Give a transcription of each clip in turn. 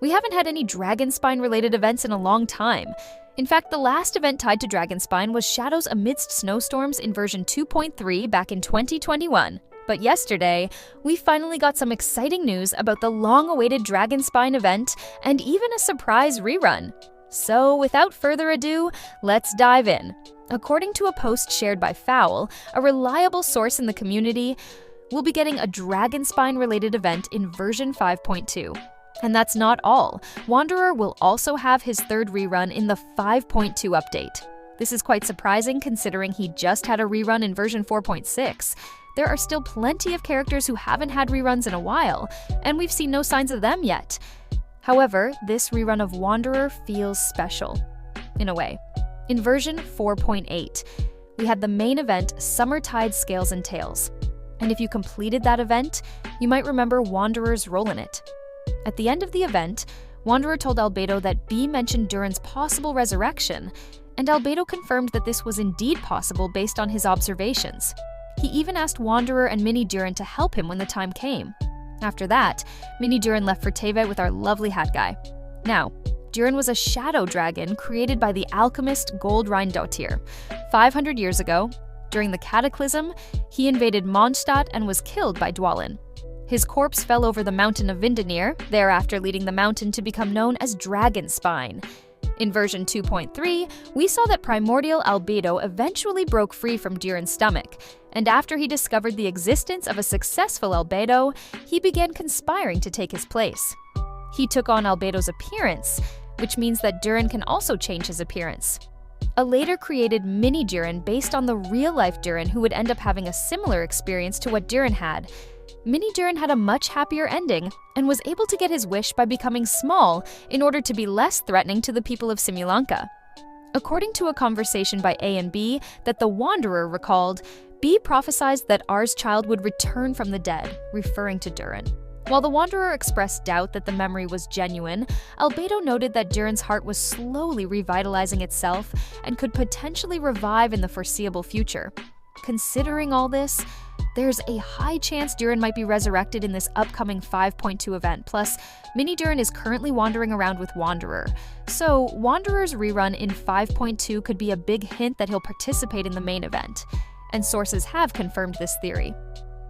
We haven't had any Dragonspine-related events in a long time. In fact, the last event tied to Dragonspine was Shadows Amidst Snowstorms in version 2.3 back in 2021. But yesterday, we finally got some exciting news about the long-awaited Dragonspine event and even a surprise rerun. So without further ado, let's dive in. According to a post shared by Fowl, a reliable source in the community, we'll be getting a Dragonspine-related event in version 5.2. And that's not all. Wanderer will also have his third rerun in the 5.2 update. This is quite surprising considering he just had a rerun in version 4.6. There are still plenty of characters who haven't had reruns in a while, and we've seen no signs of them yet. However, this rerun of Wanderer feels special, in a way. In version 4.8, we had the main event Summertide Scales and Tales. And if you completed that event, you might remember Wanderer's role in it. At the end of the event, Wanderer told Albedo that B mentioned Durin's possible resurrection, and Albedo confirmed that this was indeed possible based on his observations. He even asked Wanderer and Mini Durin to help him when the time came. After that, Mini Durin left for Teyvat with our lovely hat guy. Now, Durin was a shadow dragon created by the alchemist Goldreindotir. 500 years ago, during the Cataclysm, he invaded Mondstadt and was killed by Dwalin. His corpse fell over the mountain of Vindinir, thereafter leading the mountain to become known as Dragonspine. In version 2.3, we saw that primordial Albedo eventually broke free from Durin's stomach, and after he discovered the existence of a successful Albedo, he began conspiring to take his place. He took on Albedo's appearance, which means that Durin can also change his appearance. A later created Mini Durin based on the real-life Durin who would end up having a similar experience to what Durin had. Mini Durin had a much happier ending and was able to get his wish by becoming small in order to be less threatening to the people of Simulanka. According to a conversation by A and B that the Wanderer recalled, B prophesied that R's child would return from the dead, referring to Durin. While the Wanderer expressed doubt that the memory was genuine, Albedo noted that Durin's heart was slowly revitalizing itself and could potentially revive in the foreseeable future. Considering all this, there's a high chance Durin might be resurrected in this upcoming 5.2 event, plus Mini Durin is currently wandering around with Wanderer. So Wanderer's rerun in 5.2 could be a big hint that he'll participate in the main event, and sources have confirmed this theory.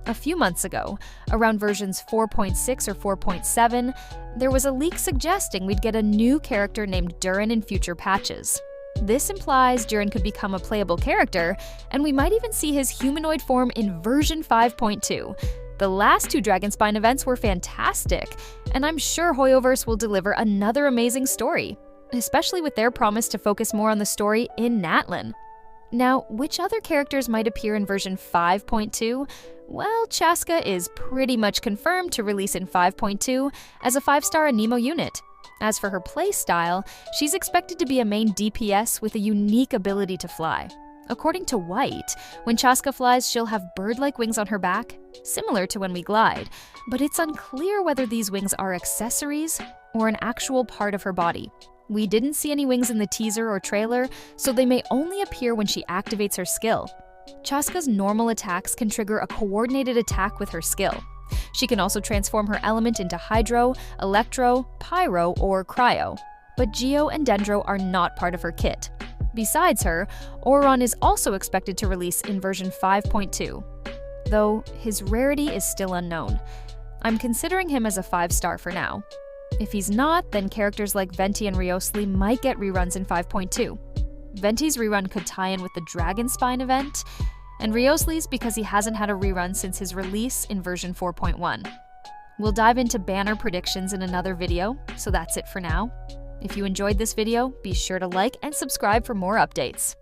A few months ago, around versions 4.6 or 4.7, there was a leak suggesting we'd get a new character named Durin in future patches. This implies Durin could become a playable character, and we might even see his humanoid form in version 5.2. The last two Dragonspine events were fantastic, and I'm sure Hoyoverse will deliver another amazing story, especially with their promise to focus more on the story in Natlan. Now, which other characters might appear in version 5.2? Well, Chasca is pretty much confirmed to release in 5.2 as a 5-star Anemo unit. As for her playstyle, she's expected to be a main DPS with a unique ability to fly. According to White, when Chasca flies, she'll have bird-like wings on her back, similar to when we glide, but it's unclear whether these wings are accessories or an actual part of her body. We didn't see any wings in the teaser or trailer, so they may only appear when she activates her skill. Chasca's normal attacks can trigger a coordinated attack with her skill. She can also transform her element into Hydro, Electro, Pyro, or Cryo, but Geo and Dendro are not part of her kit. Besides her, Ororon is also expected to release in version 5.2, though his rarity is still unknown. I'm considering him as a 5-star for now. If he's not, then characters like Venti and Riosli might get reruns in 5.2. Venti's rerun could tie in with the Dragonspine event, and Riosli's because he hasn't had a rerun since his release in version 4.1. We'll dive into banner predictions in another video, so that's it for now. If you enjoyed this video, be sure to like and subscribe for more updates.